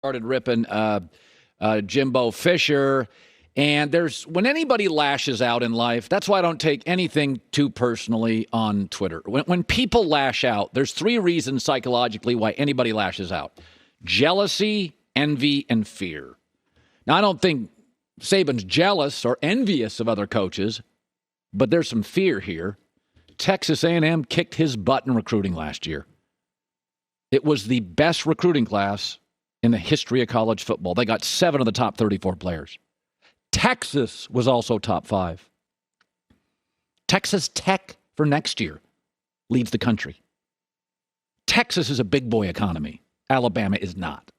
started ripping Jimbo Fisher. And when anybody lashes out in life, that's why I don't take anything too personally on Twitter. When people lash out, there's three reasons psychologically why anybody lashes out: jealousy, envy, and fear. Now, I don't think Saban's jealous or envious of other coaches, but there's some fear here. Texas A&M kicked his butt in recruiting last year. It was the best recruiting class in the history of college football. They got 7 of the top 34 players. Texas was also top 5. Texas Tech for next year leads the country. Texas is a big boy economy. Alabama is not.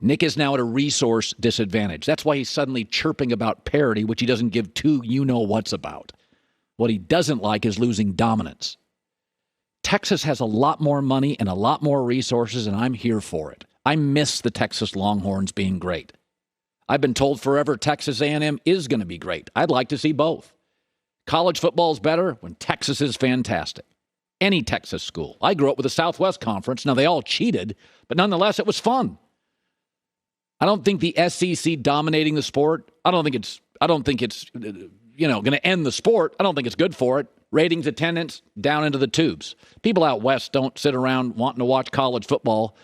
Nick is now at a resource disadvantage. That's why he's suddenly chirping about parity, which he doesn't give two you-know-whats about. What he doesn't like is losing dominance. Texas has a lot more money and a lot more resources, and I'm here for it. I miss the Texas Longhorns being great. I've been told forever Texas A&M is going to be great. I'd like to see both. College football is better when Texas is fantastic. Any Texas school. I grew up with the Southwest Conference. Now, they all cheated, but nonetheless, it was fun. I don't think the SEC dominating the sport, I don't think it's going to end the sport. I don't think it's good for it. Ratings, attendance, down into the tubes. People out west don't sit around wanting to watch college football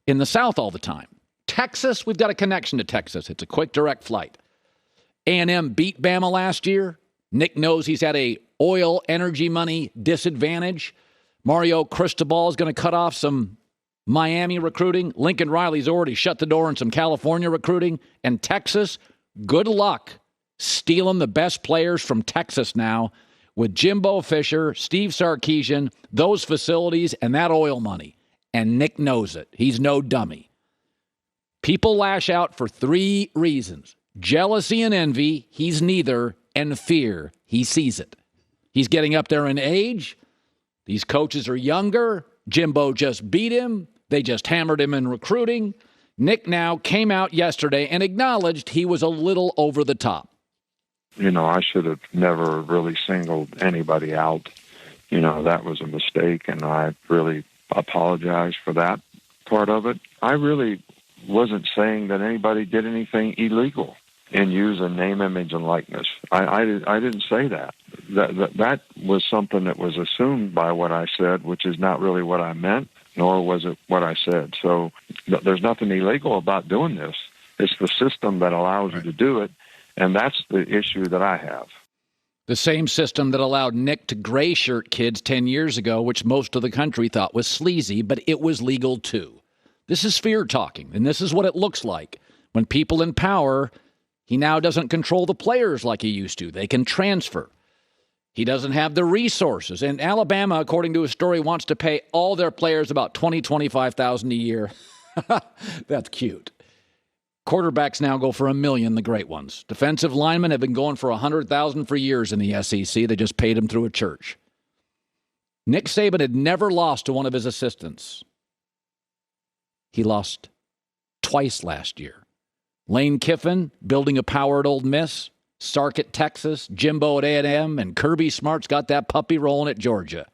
in the South all the time. Texas, we've got a connection to Texas. It's a quick, direct flight. A&M beat Bama last year. Nick knows he's had a oil, energy, money disadvantage. Mario Cristobal is going to cut off some Miami recruiting. Lincoln Riley's already shut the door on some California recruiting. And Texas, good luck stealing the best players from Texas now with Jimbo Fisher, Steve Sarkisian, those facilities, and that oil money. And Nick knows it. He's no dummy. People lash out for 3 reasons: jealousy and envy, he's neither, and fear, he sees it. He's getting up there in age. These coaches are younger. Jimbo just beat him. They just hammered him in recruiting. Nick now came out yesterday and acknowledged he was a little over the top. I should have never really singled anybody out. That was a mistake, and I really apologize for that part of it. I really wasn't saying that anybody did anything illegal in using name, image, and likeness. I didn't say that. That was something that was assumed by what I said, which is not really what I meant, nor was it what I said. So there's nothing illegal about doing this. It's the system that allows you to do it, and that's the issue that I have. The same system that allowed Nick to gray shirt kids 10 years ago, which most of the country thought was sleazy, but it was legal too. This is fear talking, and this is what it looks like. When people in power, he now doesn't control the players like he used to. They can transfer. He doesn't have the resources. And Alabama, according to a story, wants to pay all their players about $25,000 a year. That's cute. Quarterbacks now go for $1 million, the great ones. Defensive linemen have been going for $100,000 for years in the SEC. They just paid him through a church. Nick Saban had never lost to one of his assistants. He lost twice last year. Lane Kiffin building a power at Ole Miss, Sark at Texas, Jimbo at A&M, and Kirby Smart's got that puppy rolling at Georgia.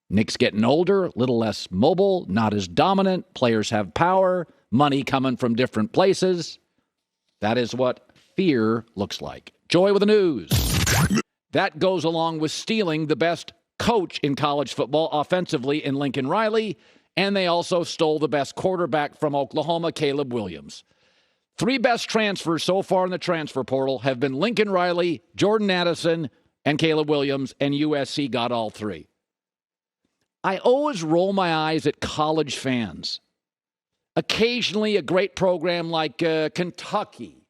Nick's getting older, a little less mobile, not as dominant. Players have power, money coming from different places. That is what fear looks like. Joy with the news. That goes along with stealing the best coach in college football offensively in Lincoln Riley, and they also stole the best quarterback from Oklahoma, Caleb Williams. 3 best transfers so far in the transfer portal have been Lincoln Riley, Jordan Addison, and Caleb Williams, and USC got all 3. I always roll my eyes at college fans. Occasionally, a great program like Kentucky,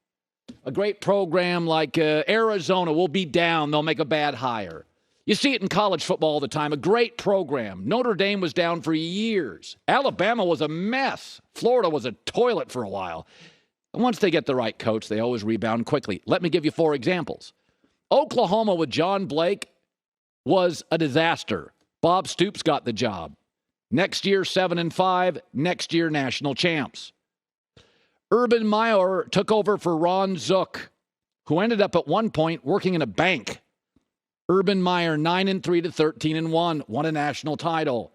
a great program like Arizona will be down. They'll make a bad hire. You see it in college football all the time. A great program. Notre Dame was down for years. Alabama was a mess. Florida was a toilet for a while. And once they get the right coach, they always rebound quickly. Let me give you 4 examples. Oklahoma with John Blake was a disaster. Bob Stoops got the job. Next year, 7-5. Next year, national champs. Urban Meyer took over for Ron Zook, who ended up at one point working in a bank. Urban Meyer, 9-3 to 13-1, won a national title.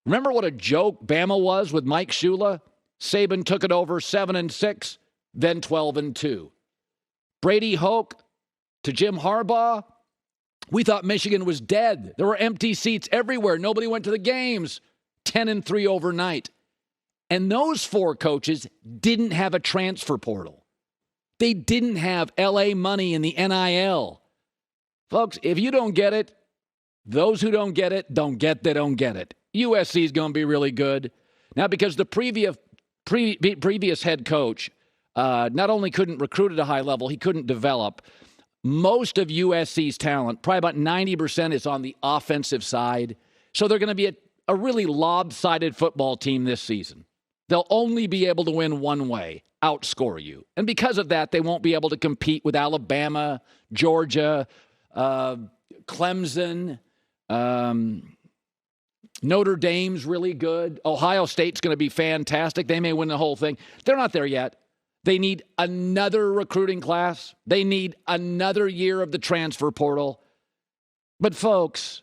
Remember what a joke Bama was with Mike Shula? Saban took it over 7-6, then 12-2. Brady Hoke to Jim Harbaugh. We thought Michigan was dead. There were empty seats everywhere. Nobody went to the games. 10-3 overnight. And those four coaches didn't have a transfer portal. They didn't have LA money in the NIL. Folks, if you don't get it, those who don't get it, don't get it. USC is going to be really good. Now, because the previous head coach not only couldn't recruit at a high level, he couldn't develop. Most of USC's talent, probably about 90%, is on the offensive side. So they're going to be a really lopsided football team this season. They'll only be able to win one way, outscore you. And because of that, they won't be able to compete with Alabama, Georgia, Clemson. Notre Dame's really good. Ohio State's going to be fantastic. They may win the whole thing. They're not there yet. They need another recruiting class. They need another year of the transfer portal. But folks,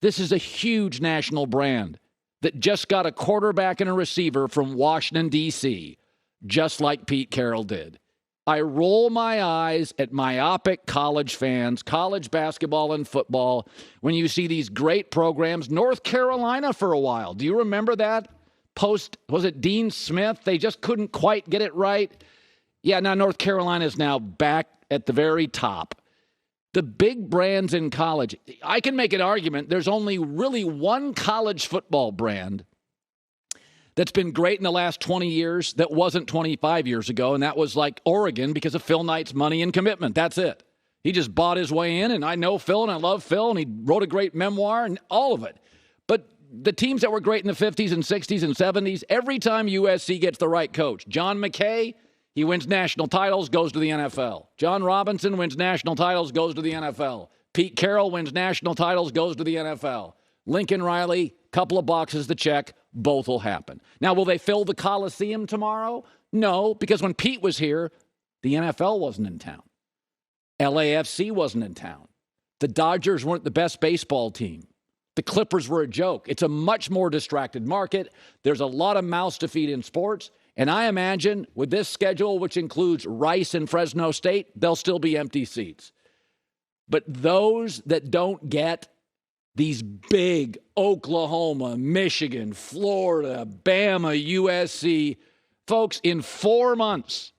this is a huge national brand that just got a quarterback and a receiver from Washington, D.C., just like Pete Carroll did. I roll my eyes at myopic college fans, college basketball and football, when you see these great programs. North Carolina for a while. Do you remember that? Was it Dean Smith? They just couldn't quite get it right. Yeah, now North Carolina is now back at the very top. The big brands in college, I can make an argument. There's only really one college football brand that's been great in the last 20 years that wasn't 25 years ago, and that was like Oregon because of Phil Knight's money and commitment. That's it. He just bought his way in, and I know Phil, and I love Phil, and he wrote a great memoir and all of it. But the teams that were great in the 50s and 60s and 70s, every time USC gets the right coach, John McKay, he wins national titles, goes to the NFL. John Robinson wins national titles, goes to the NFL. Pete Carroll wins national titles, goes to the NFL. Lincoln Riley, couple of boxes to check, both will happen. Now, will they fill the Coliseum tomorrow? No, because when Pete was here, the NFL wasn't in town. LAFC wasn't in town. The Dodgers weren't the best baseball team. The Clippers were a joke. It's a much more distracted market. There's a lot of mouths to feed in sports. And I imagine with this schedule, which includes Rice and Fresno State, there'll still be empty seats. But those that don't get these big Oklahoma, Michigan, Florida, Bama, USC, folks, in 4 months,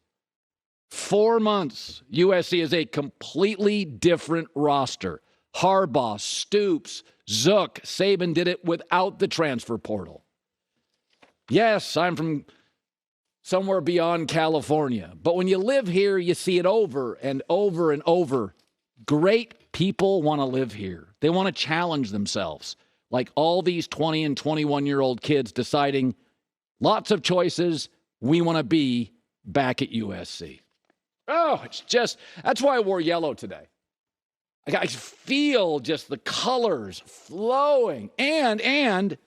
USC is a completely different roster. Harbaugh, Stoops, Zook, Saban did it without the transfer portal. Yes, I'm from somewhere beyond California. But when you live here, you see it over and over and over. Great people want to live here. They want to challenge themselves. Like all these 20 and 21-year-old kids deciding lots of choices. We want to be back at USC. Oh, that's why I wore yellow today. I feel just the colors flowing. And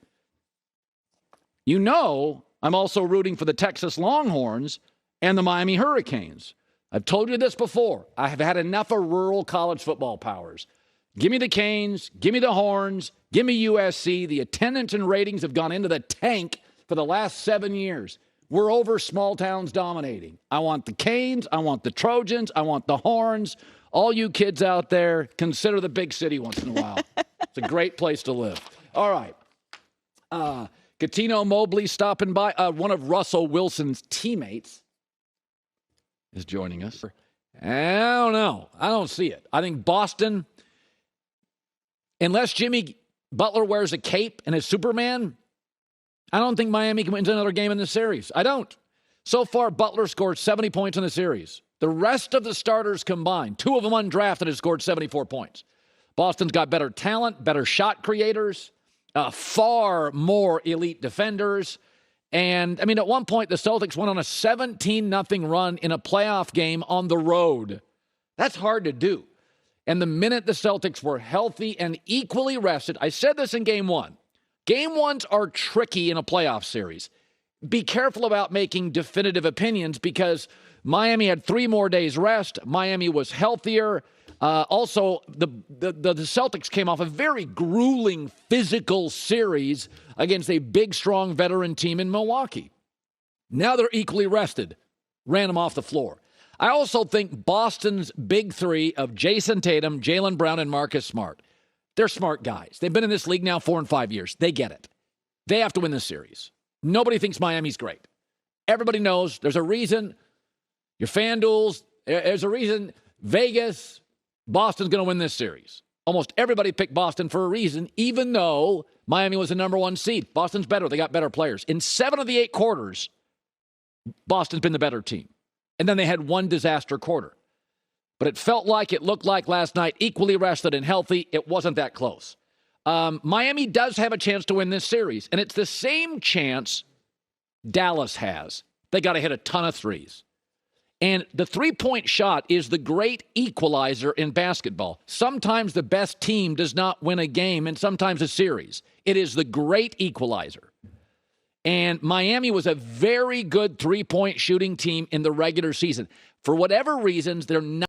you know, I'm also rooting for the Texas Longhorns and the Miami Hurricanes. I've told you this before. I have had enough of rural college football powers. Give me the Canes. Give me the Horns. Give me USC. The attendance and ratings have gone into the tank for the last 7 years. We're over small towns dominating. I want the Canes. I want the Trojans. I want the Horns. All you kids out there, consider the big city once in a while. It's a great place to live. All right. Catino Mobley stopping by. One of Russell Wilson's teammates is joining us. I don't know. I don't see it. I think Boston, unless Jimmy Butler wears a cape and is Superman, I don't think Miami can win another game in the series. I don't. So far, Butler scored 70 points in the series. The rest of the starters combined, 2 of them undrafted, have scored 74 points. Boston's got better talent, better shot creators, far more elite defenders. And, I mean, at one point, the Celtics went on a 17-0 run in a playoff game on the road. That's hard to do. And the minute the Celtics were healthy and equally rested, I said this in Game 1. Game 1s are tricky in a playoff series. Be careful about making definitive opinions because Miami had 3 more days rest. Miami was healthier. Also, the Celtics came off a very grueling physical series against a big, strong veteran team in Milwaukee. Now they're equally rested. Ran them off the floor. I also think Boston's big three of Jason Tatum, Jaylen Brown, and Marcus Smart, they're smart guys. They've been in this league now 4 and 5 years. They get it. They have to win this series. Nobody thinks Miami's great. Everybody knows there's a reason. Your FanDuels, there's a reason. Vegas, Boston's going to win this series. Almost everybody picked Boston for a reason, even though Miami was the number 1 seed. Boston's better. They got better players. In 7 of the 8 quarters, Boston's been the better team. And then they had 1 disaster quarter. But it looked like last night, equally rested and healthy. It wasn't that close. Miami does have a chance to win this series, and it's the same chance Dallas has. They got to hit a ton of threes. And the three-point shot is the great equalizer in basketball. Sometimes the best team does not win a game, and sometimes a series. It is the great equalizer. And Miami was a very good three-point shooting team in the regular season. For whatever reasons, they're not